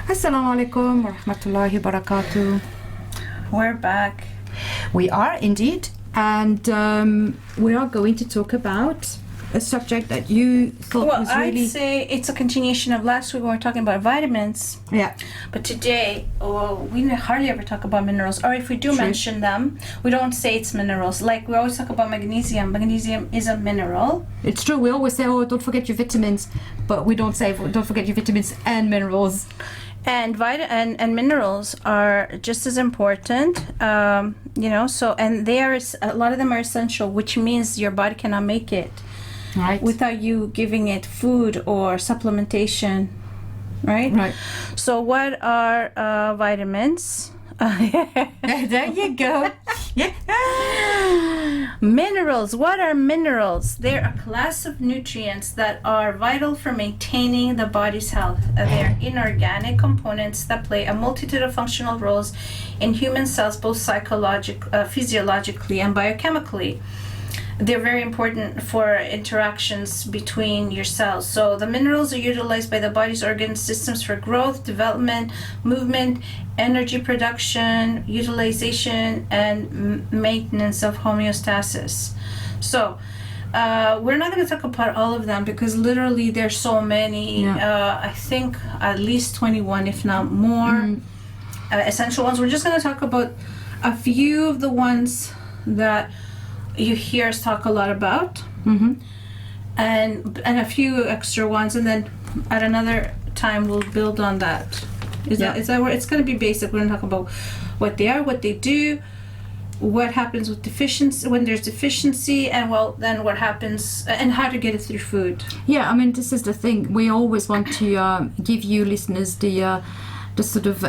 Assalamu alaikum wa rahmatullahi wa barakatuh. We're back. We are indeed, and we are going to talk about a subject that you thought was really... I'd say it's a continuation of last week when we were talking about vitamins. Yeah. But today, we hardly ever talk about minerals. Or if we do mention them, we don't say it's minerals. Like we always talk about magnesium. Magnesium is a mineral. It's true. We always say, oh, don't forget your vitamins. But we don't say, don't forget your vitamins and minerals. And and minerals are just as important, so, and they are, a lot of them are essential, which means your body cannot make it. Right. Without you giving it food or supplementation, right? Right. So what are vitamins? There you go. Yeah. Minerals. What are minerals? They're a class of nutrients that are vital for maintaining the body's health. They're inorganic components that play a multitude of functional roles in human cells, both physiologically and biochemically. They're very important for interactions between your cells. So the minerals are utilized by the body's organ systems for growth, development, movement, energy production, utilization, and maintenance of homeostasis. So we're not going to talk about all of them because literally there's so many. Yeah. I think at least 21, if not more, essential ones. We're just going to talk about a few of the ones that you hear us talk a lot about, and a few extra ones, and then at another time we'll build on that. Is that where it's going to be basic? We're going to talk about what they are, what they do, what happens with deficiency when there's deficiency, and then what happens and how to get it through food. Yeah, I mean, this is the thing. We always want to give you listeners the sort of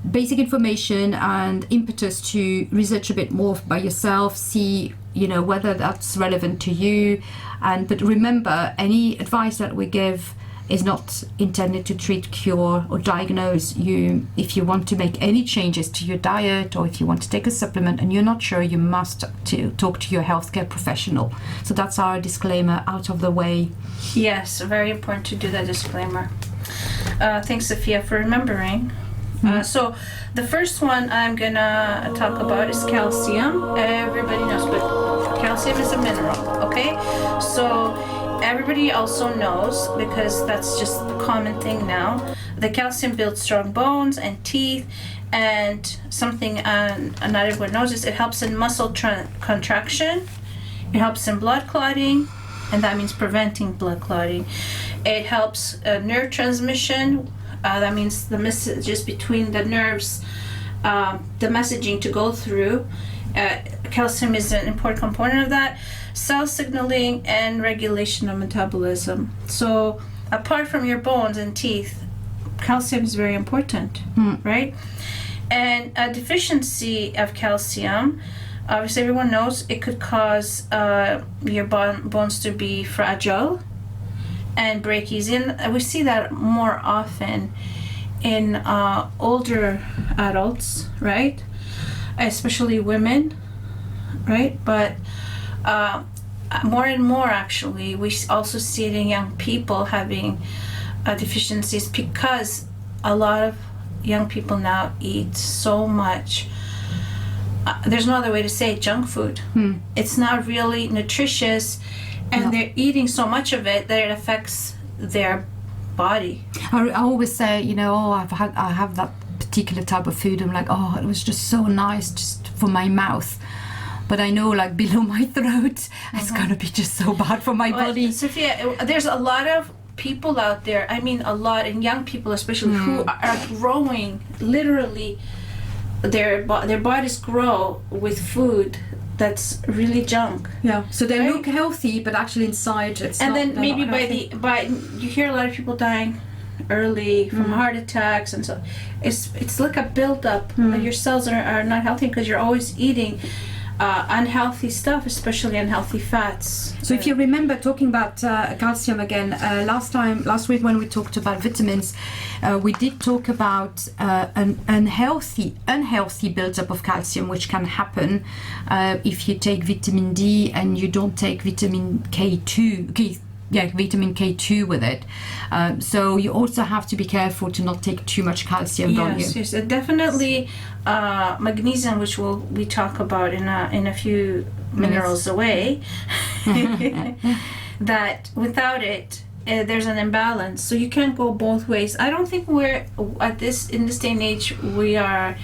basic information and impetus to research a bit more by yourself, see whether that's relevant to you, but remember, any advice that we give is not intended to treat, cure, or diagnose you. If you want to make any changes to your diet, or if you want to take a supplement and you're not sure, you must talk to your healthcare professional. So that's our disclaimer out of the way. Yes, very important to do that disclaimer. Thanks, Safiya, for remembering. So the first one I'm gonna talk about is calcium. Everybody knows, but calcium is a mineral, okay? So everybody also knows, because that's just a common thing now, the calcium builds strong bones and teeth, and something not everyone knows is it helps in muscle contraction, it helps in blood clotting, and that means preventing blood clotting. It helps nerve transmission. That means the messages between the nerves, the messaging to go through. Calcium is an important component of that. Cell signaling and regulation of metabolism. So apart from your bones and teeth, calcium is very important, right? And a deficiency of calcium, obviously everyone knows, it could cause your bones to be fragile and break easy. And we see that more often in older adults, right? Especially women, right? But more and more, actually, we also see it in young people having deficiencies, because a lot of young people now eat so much. There's no other way to say it, junk food. It's not really nutritious. And they're eating so much of it that it affects their body. I always say, I have that particular type of food. I'm like, oh, it was just so nice just for my mouth. But I know, like, below my throat, it's going to be just so bad for my body. Safiya, there's a lot of people out there, I mean a lot, and young people especially, who are growing, literally, their bodies grow with food that's really junk. Yeah. So they look healthy, but actually inside it's and not. And then maybe by you hear a lot of people dying early from heart attacks, and so it's like a buildup. Your cells are not healthy because you're always eating unhealthy stuff, especially unhealthy fats. So if you remember talking about calcium again, last week when we talked about vitamins, we did talk about an unhealthy buildup of calcium, which can happen if you take vitamin D and you don't take vitamin K2, vitamin K2 with it. So you also have to be careful to not take too much calcium, don't you? Yes, definitely magnesium, which we talk about in a few minerals away. That without it, there's an imbalance. So you can't go both ways. I don't think we're in this day and age we are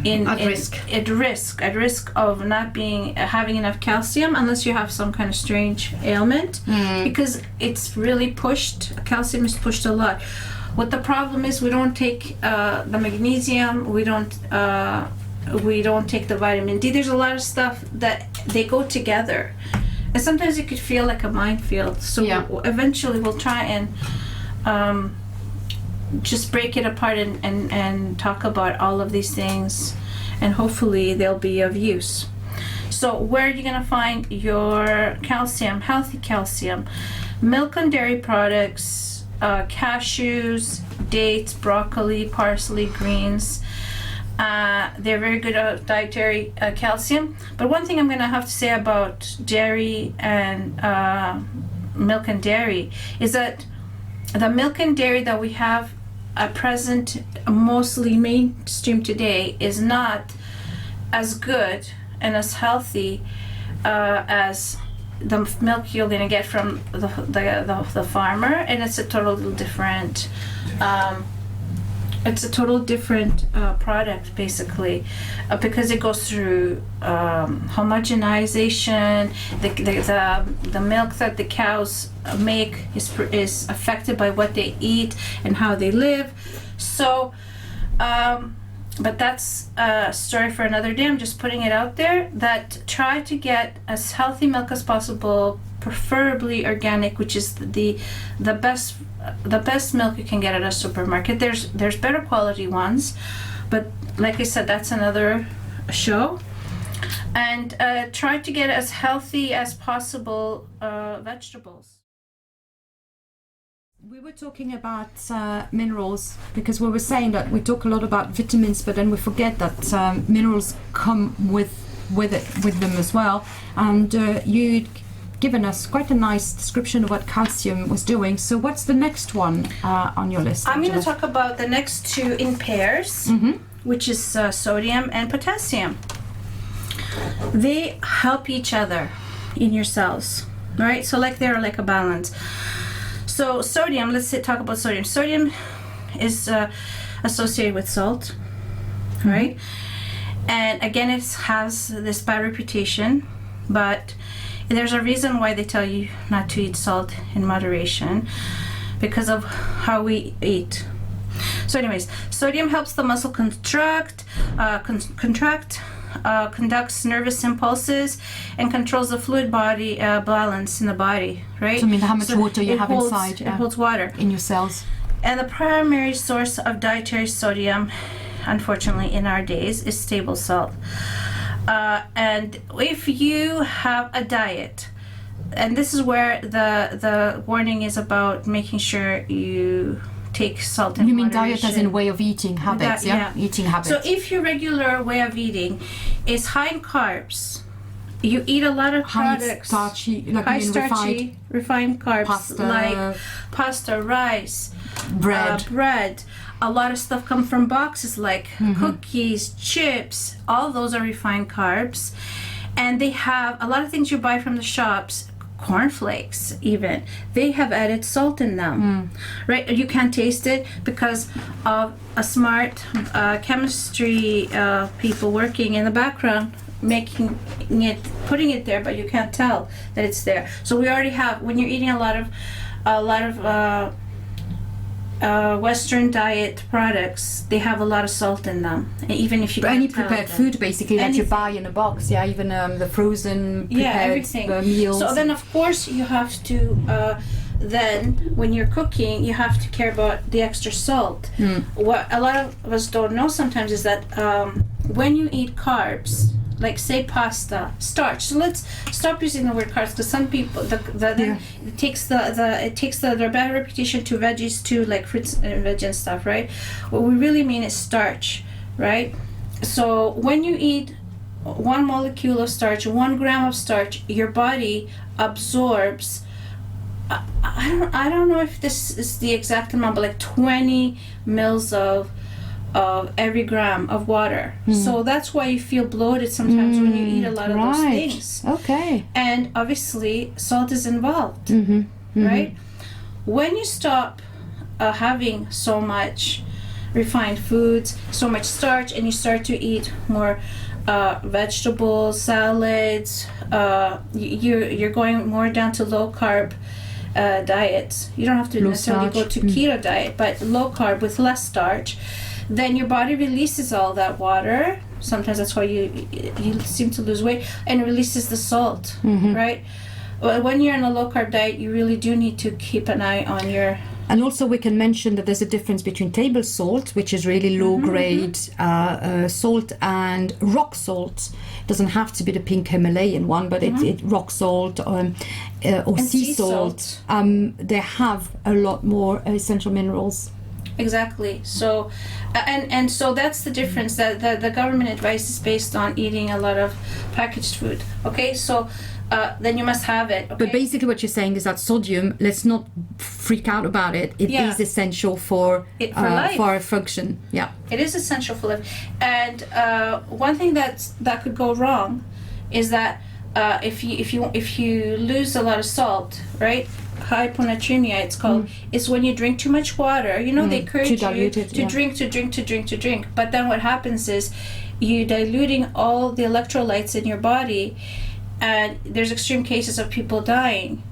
at risk of not having enough calcium unless you have some kind of strange ailment, because it's really pushed. Calcium is pushed a lot. What the problem is, we don't take the magnesium, we don't take the vitamin D. There's a lot of stuff that they go together, and sometimes it could feel like a minefield. So eventually we'll try and just break it apart and talk about all of these things, and hopefully they'll be of use. So where are you going to find your calcium, healthy calcium? Milk and dairy products, cashews, dates, broccoli, parsley, greens. They're very good at dietary calcium. But one thing I'm going to have to say about dairy and milk and dairy is that the milk and dairy that we have at present, mostly mainstream today, is not as good and as healthy as the milk you're going to get from the farmer, and it's a totally different product basically, because it goes through homogenization. The milk that the cows make is affected by what they eat and how they live. So but that's a story for another day. I'm just putting it out there that try to get as healthy milk as possible, preferably organic, which is the best milk you can get at a supermarket. There's better quality ones, but like I said, that's another show. And try to get as healthy as possible vegetables. We were talking about minerals because we were saying that we talk a lot about vitamins, but then we forget that minerals come with them as well. And you'd given us quite a nice description of what calcium was doing. So what's the next one on your list? I'm going to talk about the next two in pairs, which is sodium and potassium. They help each other in your cells, right? So they're like a balance. So sodium, let's talk about sodium. Sodium is associated with salt, right? And again, it has this bad reputation, but there's a reason why they tell you not to eat salt in moderation, because of how we eat. So anyways, sodium helps the muscle conducts nervous impulses, and controls the fluid body balance in the body, right? So, I mean, how much water you have inside. It holds water in your cells. And the primary source of dietary sodium, unfortunately in our days, is table salt. And if you have a diet, and this is where the warning is about making sure you take salt in moderation. You mean diet as in way of eating habits, yeah? Eating habits. So if your regular way of eating is high in carbs, you eat a lot of products, high-starchy, refined carbs, like pasta, rice, bread. A lot of stuff come from boxes like cookies, chips. All those are refined carbs, and they have a lot of things you buy from the shops. Cornflakes, even, they have added salt in them, right? You can't taste it because of a smart chemistry people working in the background making it, putting it there, but you can't tell that it's there. So we already have, when you're eating a lot of Western diet products, they have a lot of salt in them. And even if you any prepared food basically that you buy in a box, even the frozen prepared meals. So then of course you have to then when you're cooking you have to care about the extra salt. What a lot of us don't know sometimes is that when you eat carbs, like say pasta, starch. So let's stop using the word carbs, because some people it takes their bad reputation to veggies too, like fruits and veg and stuff, right? What we really mean is starch, right? So when you eat 1 molecule of starch, 1 gram of starch, your body absorbs I don't know if this is the exact amount, but like 20 mils of every gram of water. So that's why you feel bloated sometimes when you eat a lot of those things. Okay. And obviously salt is involved, right? When you stop having so much refined foods, so much starch, and you start to eat more vegetables, salads, you're going more down to low carb diets. You don't have to necessarily go to keto diet, but low carb with less starch. Then your body releases all that water. Sometimes that's why you seem to lose weight, and it releases the salt, right? When you're on a low carb diet, you really do need to keep an eye on your. And also we can mention that there's a difference between table salt, which is really low grade salt, and rock salt. It doesn't have to be the pink Himalayan one, but it rock salt or sea salt. They have a lot more essential minerals. Exactly. So, and so that's the difference. That the government advice is based on eating a lot of packaged food. Okay, so then you must have it. Okay? But basically, what you're saying is that sodium. Let's not freak out about it. It is essential for life. For our function. Yeah. It is essential for life. And one thing that could go wrong is that if you lose a lot of salt, right? Hyponatremia, it's called, is when you drink too much water. You know, they encourage you to drink. But then what happens is you're diluting all the electrolytes in your body, and there's extreme cases of people dying.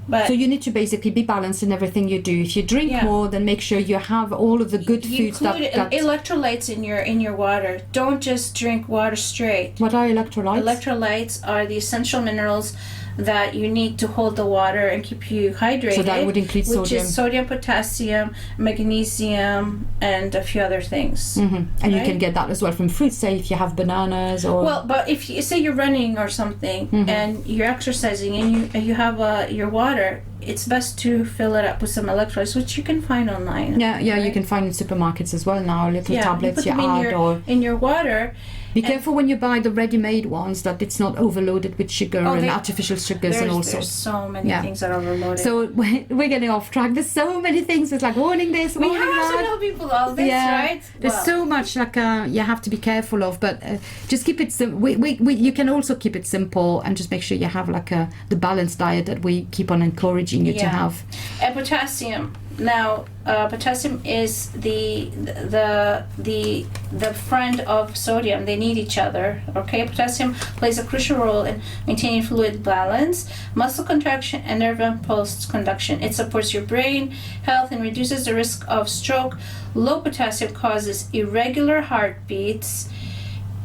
But so you need to basically be balanced in everything you do. If you drink more, then make sure you have all of the good foods that electrolytes in your water. Don't just drink water straight. What are electrolytes? Electrolytes are the essential minerals that you need to hold the water and keep you hydrated. So that would include sodium. Which is sodium, potassium, magnesium, and a few other things. And you can get that as well from fruits, say if you have bananas or... Well, but if you say you're running or something and you're exercising and you have your water, it's best to fill it up with some electrolytes, which you can find online. Yeah, right? You can find in supermarkets as well now, little tablets you add in your water. Be careful when you buy the ready-made ones that it's not overloaded with sugar and artificial sugars and all sorts. There's so many things that are overloaded. So we're getting off track. There's so many things. It's like warning this, warning that. We have to tell people all this, right? There's so much like you have to be careful of, but just keep it simple. You can also keep it simple and just make sure you have like the balanced diet that we keep on encouraging you to have. And potassium. Now, potassium is the friend of sodium. They need each other. Okay, potassium plays a crucial role in maintaining fluid balance, muscle contraction, and nerve impulse conduction. It supports your brain health and reduces the risk of stroke. Low potassium causes irregular heartbeats,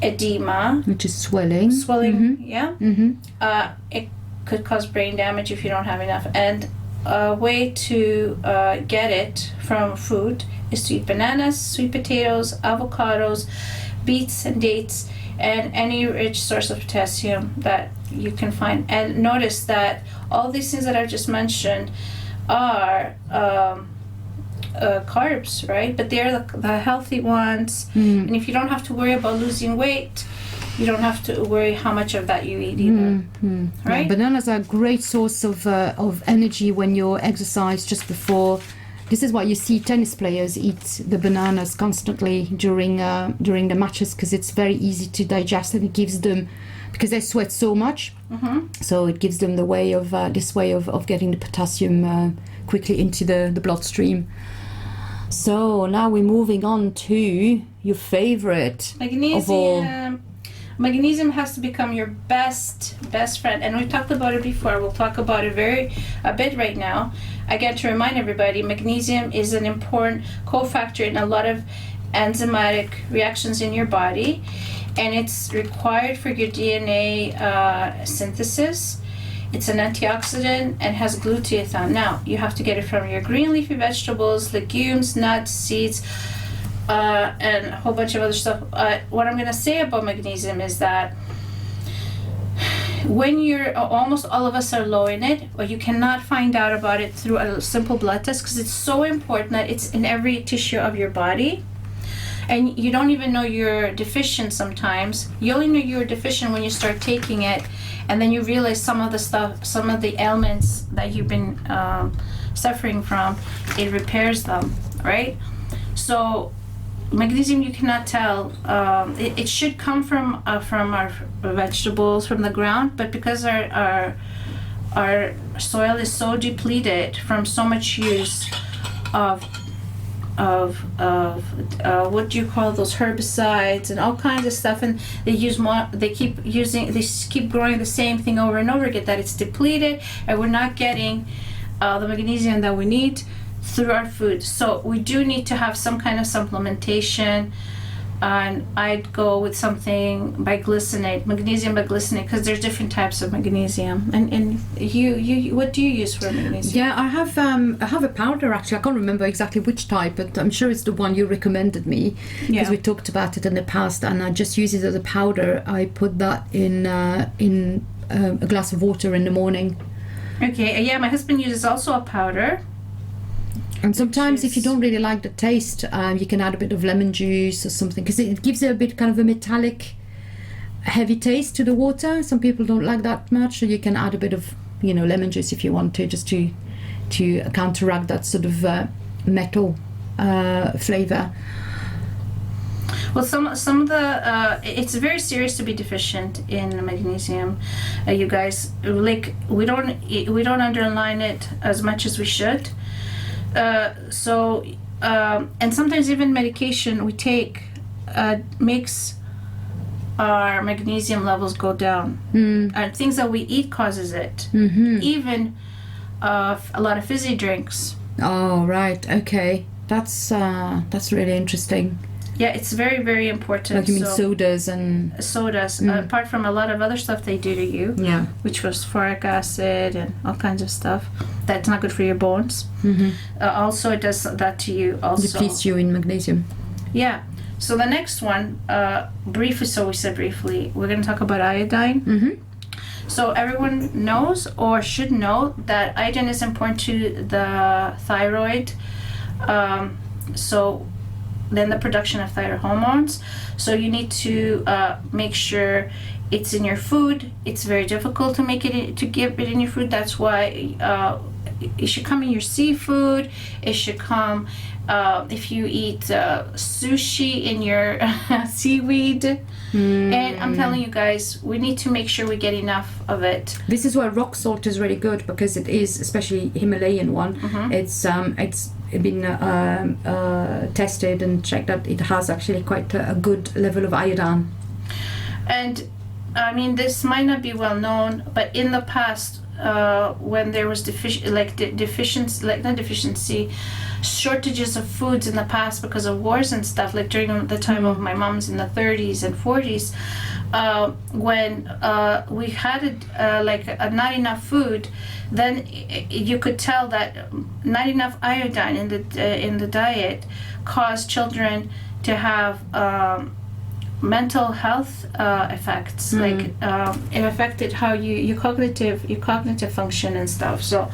edema, which is swelling. It could cause brain damage if you don't have enough. And a way to get it from food is to eat bananas, sweet potatoes, avocados, beets and dates, and any rich source of potassium that you can find. And notice that all these things that I've just mentioned are carbs, right? But they're the healthy ones. And if you don't have to worry about losing weight, you don't have to worry how much of that you eat either, right? Yeah, bananas are a great source of energy when you exercise just before. This is why you see tennis players eat the bananas constantly during the matches, because it's very easy to digest and it gives them, because they sweat so much, so it gives them the way of this way of getting the potassium quickly into the bloodstream. So now we're moving on to your favorite of all. Magnesium has to become your best friend, and we've talked about it before. We'll talk about it a bit right now. Again, to remind everybody, magnesium is an important cofactor in a lot of enzymatic reactions in your body, and it's required for your DNA synthesis. It's an antioxidant and has glutathione. Now, you have to get it from your green leafy vegetables, legumes, nuts, seeds, and a whole bunch of other stuff. What I'm going to say about magnesium is that when almost all of us are low in it, but you cannot find out about it through a simple blood test, because it's so important that it's in every tissue of your body. and you don't even know you're deficient sometimes. You only know you're deficient when you start taking it, and then you realize some of the ailments that you've been suffering from, it repairs them, right? So magnesium, you cannot tell. It should come from our vegetables, from the ground, but because our soil is so depleted from so much use of what do you call those, herbicides and all kinds of stuff, and they keep growing the same thing over and over again, that it's depleted, and we're not getting the magnesium that we need through our food. So we do need to have some kind of supplementation, and I'd go with something biglycinate, magnesium biglycinate, because there's different types of magnesium. And you what do you use for magnesium? Yeah, I have a powder actually. I can't remember exactly which type, but I'm sure it's the one you recommended me, because we talked about it in the past, and I just use it as a powder. I put that in a glass of water in the morning. Okay, yeah, my husband uses also a powder. And sometimes if you don't really like the taste, you can add a bit of lemon juice or something, because it gives it a bit kind of a metallic, heavy taste to the water. Some people don't like that much, so you can add a bit of, lemon juice if you want to, just to counteract that sort of metal flavor. Well, some of the it's very serious to be deficient in magnesium. You guys, like, we don't underline it as much as we should. And sometimes even medication we take makes our magnesium levels go down. And things that we eat causes it. Even a lot of fizzy drinks. Oh, right. Okay. That's really interesting. Yeah, it's very, very important. Like you mean sodas and... Sodas, apart from a lot of other stuff they do to you. Yeah. Which was phoric acid and all kinds of stuff. That's not good for your bones. Also, it does that to you also. Depletes you in magnesium. Yeah. So the next one, briefly, we're going to talk about iodine. So everyone knows or should know that iodine is important to the thyroid. So then the production of thyroid hormones. So you need to make sure it's in your food. It's very difficult to get it in your food. That's why it should come in your seafood. It should come if you eat sushi in your seaweed. And I'm telling you guys, we need to make sure we get enough of it. This is why rock salt is really good, because it is, especially Himalayan one. It's been tested and checked that it has actually quite a good level of iodine. And I mean, this might not be well known, but in the past, when there was shortages of foods in the past because of wars and stuff, like during the time of my mom's in the 30s and 40s, when we had not enough food, then you could tell that not enough iodine in the diet caused children to have mental health effects. Like it affected how your cognitive function and stuff. So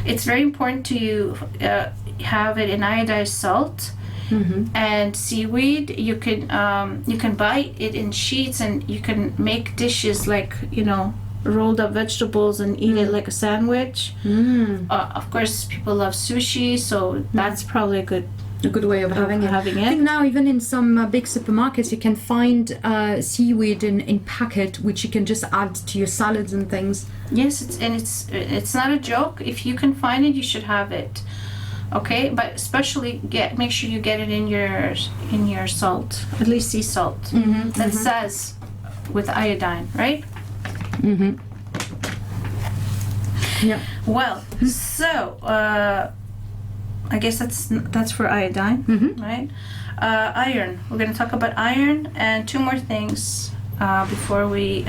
it's very important to have it in iodized salt. And seaweed. You can buy it in sheets, and you can make dishes like rolled up vegetables and eat it like a sandwich. Of course, people love sushi, so that's probably a good way of having it. I think now even in some big supermarkets you can find seaweed in packet, which you can just add to your salads and things. Yes, it's not a joke. If you can find it, you should have it. Okay, but especially make sure you get it in your salt, at least sea salt. That says with iodine, right? Yeah. Well, so I guess that's for iodine, right? Iron. We're going to talk about iron and two more things before we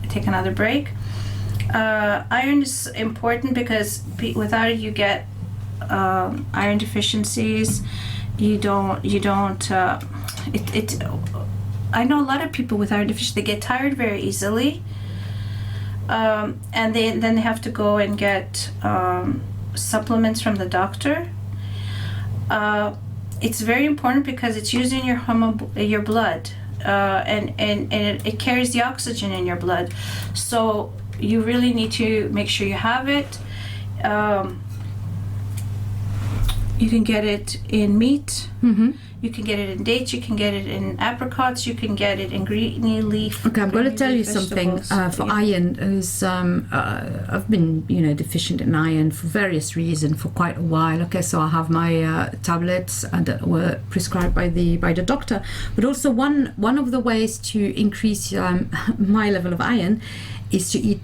take another break. Iron is important because without it, you get iron deficiencies. I know a lot of people with iron deficiency, they get tired very easily, and then they have to go and get supplements from the doctor. it's very important because it's used in your blood, and it carries the oxygen in your blood. So you really need to make sure you have it. You can get it in meat. You can get it in dates. You can get it in apricots. You can get it in green leaf. Okay, I'm going to tell you something. For iron, is I've been deficient in iron for various reasons for quite a while. Okay, so I have my tablets that were prescribed by the doctor. But also one of the ways to increase my level of iron is to eat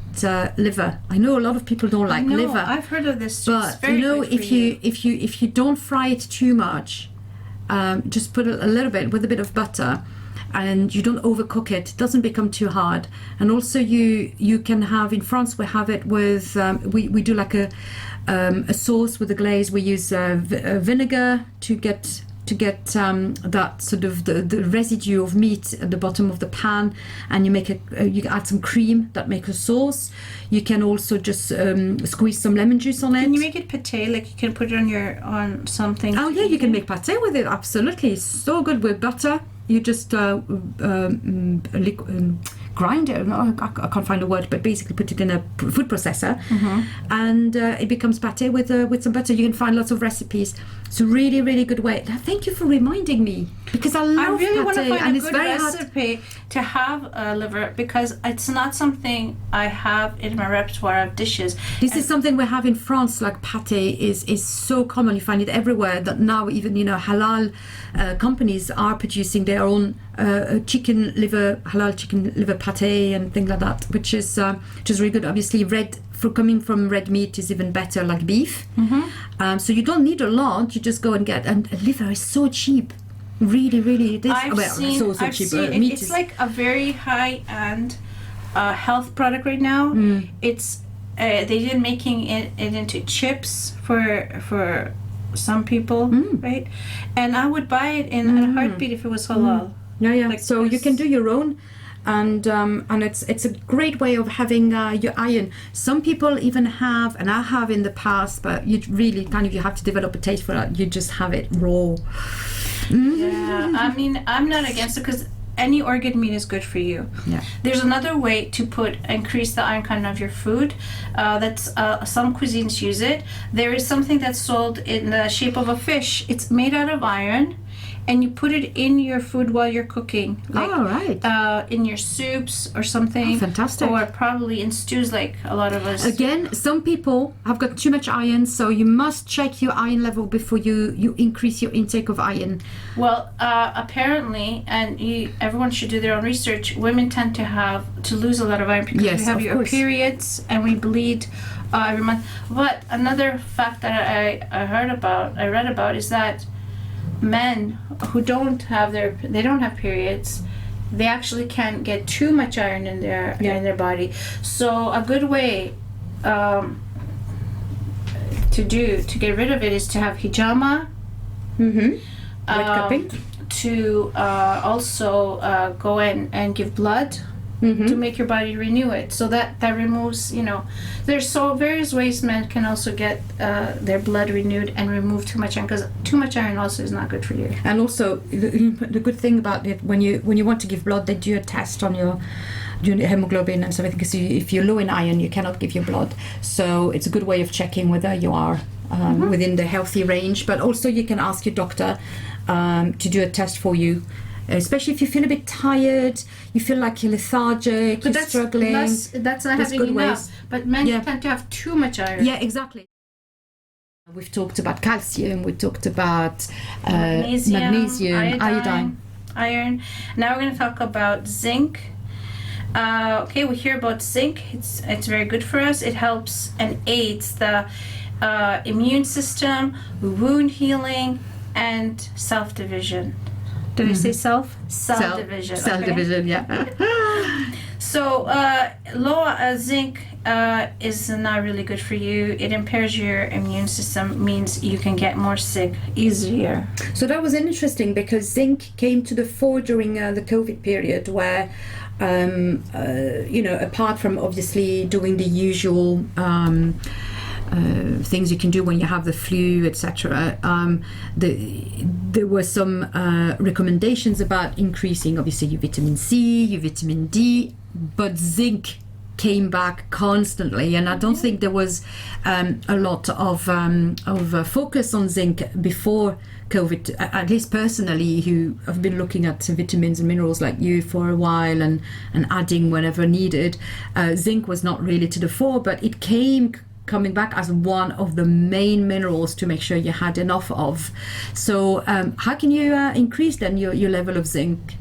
liver. I know a lot of people don't like liver. I've heard of this too. But if you don't fry it too much, just put a little bit with a bit of butter, and you don't overcook it. It doesn't become too hard. And also you can have, in France we have it with we do like a sauce with a glaze. We use vinegar to get that sort of the residue of meat at the bottom of the pan, and you add some cream that makes a sauce. You can also just squeeze some lemon juice on it. Can you make it pate? Like you can put it on something. Oh yeah, you can make pate with it. Absolutely, it's so good with butter. You just grind it. I can't find a word, but basically put it in a food processor, and it becomes pate with some butter. You can find lots of recipes. It's a really, really good way. Thank you for reminding me, because I love really pate, want to find and a it's good very recipe to have liver, because it's not something I have in my repertoire of dishes. This is something we have in France. Like pate is so common. You find it everywhere. That now even halal companies are producing their own halal chicken liver pate and things like that, which is really good. Obviously, coming from red meat is even better, like beef. So you don't need a lot. You just go and get, and liver is so cheap. Really, really, it is. I've seen meat it's is like a very high-end health product right now. It's they did making it into chips for some people, right? And I would buy it in a heartbeat if it was halal. Yeah. Like so you can do your own, and it's a great way of having your iron. Some people even have, and I have in the past, but you really you have to develop a taste for that. You just have it raw. Yeah, I mean, I'm not against it, because any organ meat is good for you. Yeah. There's another way to increase the iron content of your food. That's some cuisines use it. There is something that's sold in the shape of a fish. It's made out of iron, and you put it in your food while you're cooking. In your soups or something. Oh, fantastic. Or probably in stews, like a lot of us. Again, some people have got too much iron, so you must check your iron level before you increase your intake of iron. Well, apparently, and everyone should do their own research, women tend to lose a lot of iron because we have your periods and we bleed every month. But another fact that I read about is that men who don't have periods, they actually can get too much iron in their body. So a good way to get rid of it is to have hijama. Red cupping. To also go in and give blood to make your body renew it. So that removes, there's various ways men can also get their blood renewed and remove too much iron, because too much iron also is not good for you. And also the good thing about it, when you want to give blood, they do a test on your hemoglobin and everything, because if you're low in iron, you cannot give your blood. So it's a good way of checking whether you are within the healthy range. But also you can ask your doctor to do a test for you, especially if you feel a bit tired, you feel like you're lethargic, you're struggling. That's not having enough. But men tend to have too much iron. Yeah, exactly. We've talked about calcium, we talked about magnesium, iron. Now we're going to talk about zinc. We hear about zinc. It's very good for us. It helps and aids the immune system, wound healing, and self-division. Did I say self? Self-division. Self-division, yeah. So low zinc is not really good for you. It impairs your immune system, means you can get more sick easier. So that was interesting, because zinc came to the fore during the COVID period, where apart from obviously doing the usual things you can do when you have the flu, etc. There were some recommendations about increasing, obviously, your vitamin C, your vitamin D, but zinc came back constantly, and I don't think there was a lot of focus on zinc before COVID, at least personally, who have been looking at vitamins and minerals like you for a while and adding whenever needed. Zinc was not really to the fore, but it coming back as one of the main minerals to make sure you had enough of. So how can you increase then your level of zinc?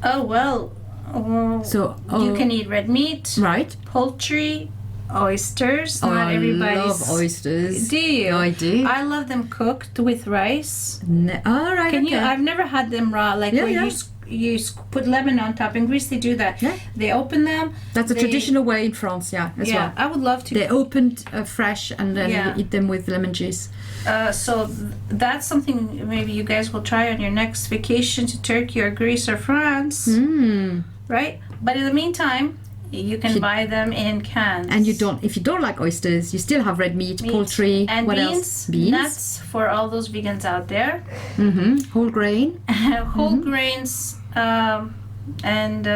Oh, well, you can eat red meat, right? Poultry, oysters. Not Not everybody's. I love oysters. Do you? I do. I love them cooked with rice. All right. Can okay. you? I've never had them raw, like Yeah, where yeah. you put lemon on top. In Greece, they do that. Yeah. They open them. That's a traditional way in France, as well. I would love to. They opened fresh and then Yeah. you eat them with lemon juice. So that's something maybe you guys will try on your next vacation to Turkey or Greece or France, right? But in the meantime, you can buy them in cans. And if you don't like oysters, you still have red meat, poultry, and what beans, else? Beans, nuts for all those vegans out there. Whole grain. Whole grains, and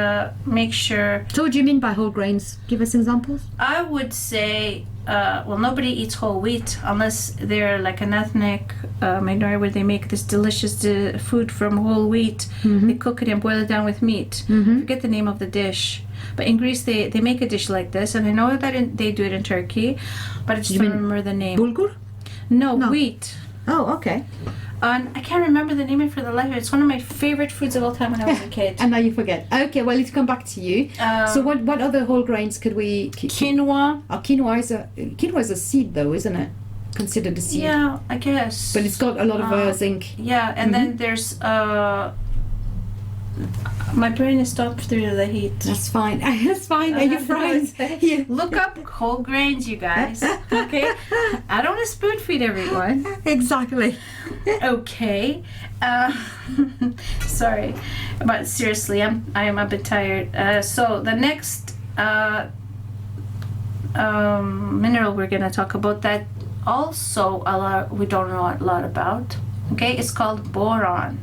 make sure. So what do you mean by whole grains? Give us examples. I would say, nobody eats whole wheat unless they're like an ethnic minority where they make this delicious food from whole wheat. They cook it and boil it down with meat. I forget the name of the dish. But in Greece, they make a dish like this, and I know that they do it in Turkey, but I just don't remember the name. Bulgur? No, wheat. Oh, okay. I can't remember the name of it for the life of it. It's one of my favorite foods of all time when I was a kid. And now you forget. Okay, well, let's come back to you. So what other whole grains could we... Quinoa. Oh, quinoa is a seed, though, isn't it? Considered a seed. Yeah, I guess. But it's got a lot of zinc. Yeah, and then there's... my brain is stopped through the heat. That's fine. That's fine. Are you fried? Yeah. Look up whole grains, you guys. Okay? I don't want to spoon feed everyone. Exactly. Okay. Sorry. But seriously, I am a bit tired. So the next mineral we're going to talk about that also we don't know a lot about. Okay? It's called boron.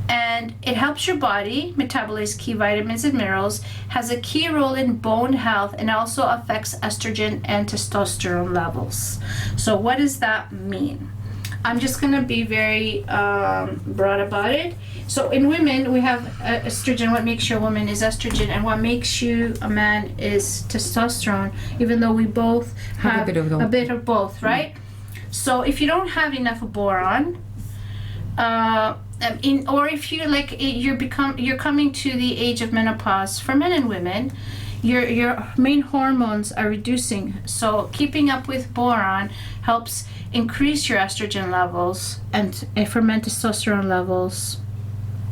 And it helps your body metabolize key vitamins and minerals, has a key role in bone health, and also affects estrogen and testosterone levels. So what does that mean? I'm just going to be very broad about it. So in women, we have estrogen. What makes you a woman is estrogen, and what makes you a man is testosterone, even though we both have a bit of both, right? So if you don't have enough boron, or if you you're coming to the age of menopause for men and women, your main hormones are reducing. So keeping up with boron helps increase your estrogen levels and for men testosterone levels.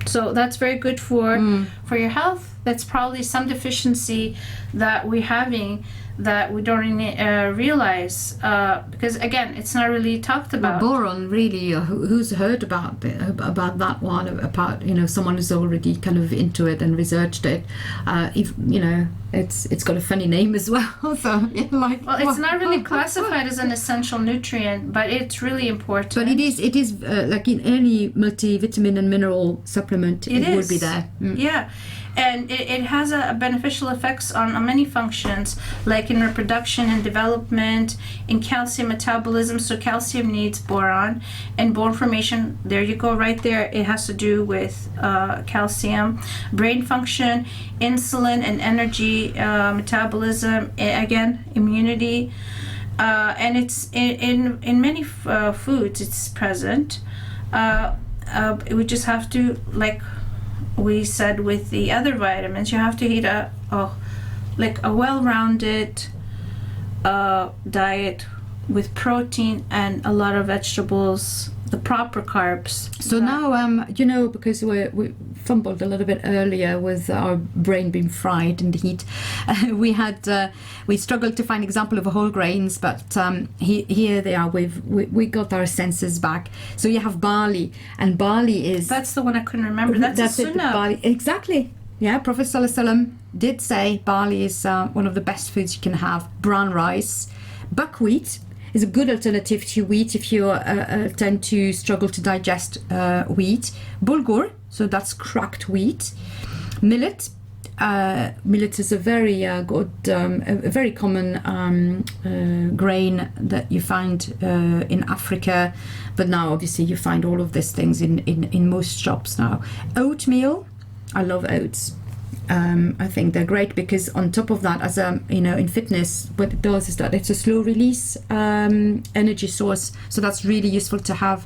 So that's very good for your health. That's probably some deficiency that we're having that we don't realize, because again, it's not really talked about. Well, boron, really, who's heard about that one? Apart, someone who's already kind of into it and researched it. It's got a funny name as well. So it's not really classified as an essential nutrient, but it's really important. But it is like in any multivitamin and mineral supplement, it would be there. Yeah. And it has a beneficial effects on many functions, like in reproduction and development, in calcium metabolism. So calcium needs boron, and bone formation. There you go, right there. It has to do with calcium, brain function, insulin and energy metabolism. Again, immunity, and it's in many foods. It's present. We just have to we said with the other vitamins, you have to eat a well-rounded diet with protein and a lot of vegetables, the proper carbs. So now, because we fumbled a little bit earlier with our brain being fried in the heat, we struggled to find example of whole grains, but here they are. We got our senses back. So you have barley, and barley is... That's the one I couldn't remember. That's a sunnah. Barley, exactly. Yeah, Prophet ﷺ did say barley is one of the best foods you can have. Brown rice, buckwheat. is a good alternative to wheat if you tend to struggle to digest wheat. Bulgur, so that's cracked wheat. Millet. Millet is a very good, a very common grain that you find in Africa, but now obviously you find all of these things in most shops now. Oatmeal, I love oats. I think they're great because on top of that, as in fitness, what it does is that it's a slow release energy source, so that's really useful to have.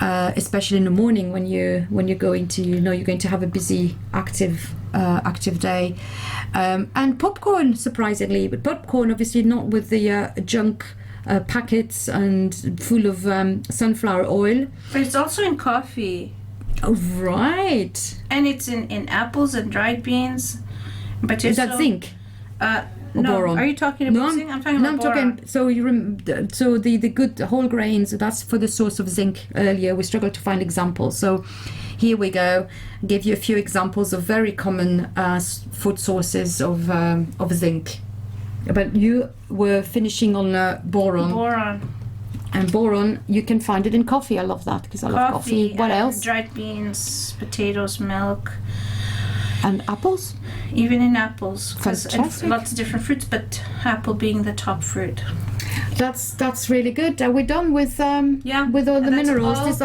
Especially in the morning when you're going to you're going to have a busy active day, and popcorn, surprisingly, but popcorn obviously not with the junk packets and full of sunflower oil. But it's also in coffee. Oh, right. And it's in apples and dried beans. But Is that zinc? No, boron. are you talking about zinc? I'm talking about boron. So the good whole grains, that's for the source of zinc. Earlier we struggled to find examples, so here we go. Give you a few examples of very common food sources of zinc. But you were finishing on boron. Boron. And boron, you can find it in coffee. I love that because I love coffee. What else? Dried beans, potatoes, milk. And apples? Even in apples. Fantastic. Lots of different fruits, but apple being the top fruit. That's really good. Are we done with with all the minerals?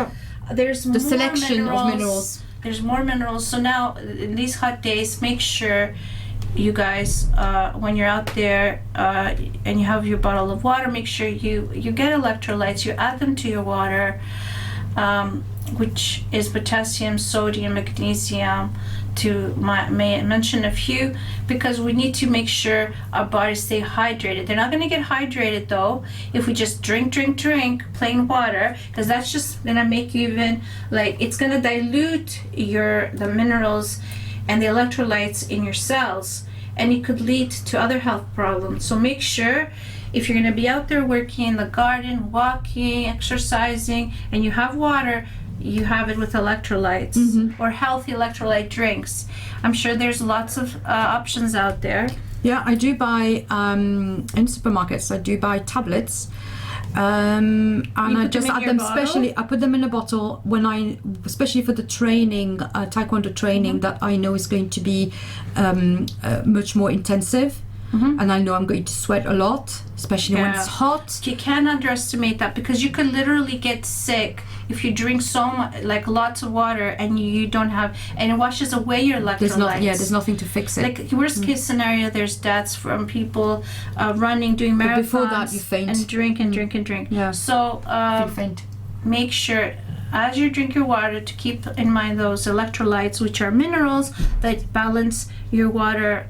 There's the selection of minerals. There's more minerals. So now, in these hot days, make sure you guys, when you're out there and you have your bottle of water, make sure you get electrolytes. You add them to your water, which is potassium, sodium, magnesium, to mention a few, because we need to make sure our bodies stay hydrated. They're not going to get hydrated though if we just drink plain water, because that's just going to make you even it's going to dilute the minerals and the electrolytes in your cells, and it could lead to other health problems. So make sure, if you're going to be out there working in the garden, walking, exercising, and you have water, you have it with electrolytes or healthy electrolyte drinks. I'm sure there's lots of options out there. Yeah, I do buy in supermarkets. I do buy tablets, and I just add them. Especially, I put them in a bottle especially for the training, taekwondo training that I know is going to be much more intensive. And I know I'm going to sweat a lot, especially when it's hot. You can't underestimate that, because you could literally get sick if you drink so much, lots of water, and you don't have, and it washes away your electrolytes. There's nothing to fix it. Worst case scenario, there's deaths from people running, doing marathons. But before that, you faint. And drink and drink and drink. Yeah. So faint. Make sure, as you drink your water, to keep in mind those electrolytes, which are minerals that balance your water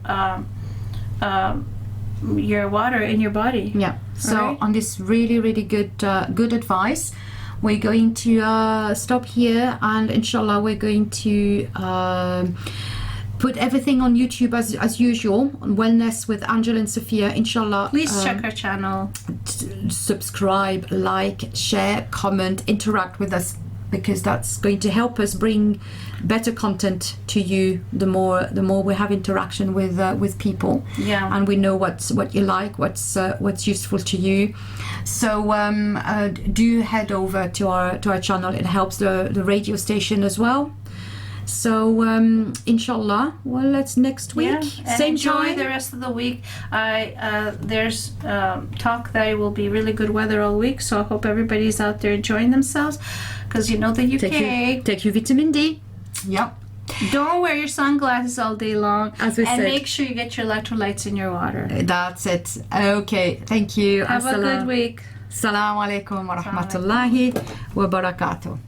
in your body. Yeah. So on this really, really good advice, we're going to stop here, and inshallah we're going to put everything on YouTube as usual, on Wellness with Angela and Safiya, inshallah. Please check our channel. Subscribe, like, share, comment, interact with us, because that's going to help us bring better content to you. The more we have interaction with people, and we know what you like, what's useful to you. So do head over to our channel. It helps the radio station as well. So inshallah, well, let's next week. And Same enjoy time. the rest of the week. There's talk that it will be really good weather all week, so I hope everybody's out there enjoying themselves, because the UK. Take your vitamin D. Yep. Don't wear your sunglasses all day long. As we said. And make sure you get your electrolytes in your water. That's it. Okay. Thank you. Have a good week. Assalamu alaikum wa rahmatullahi wa barakatuh.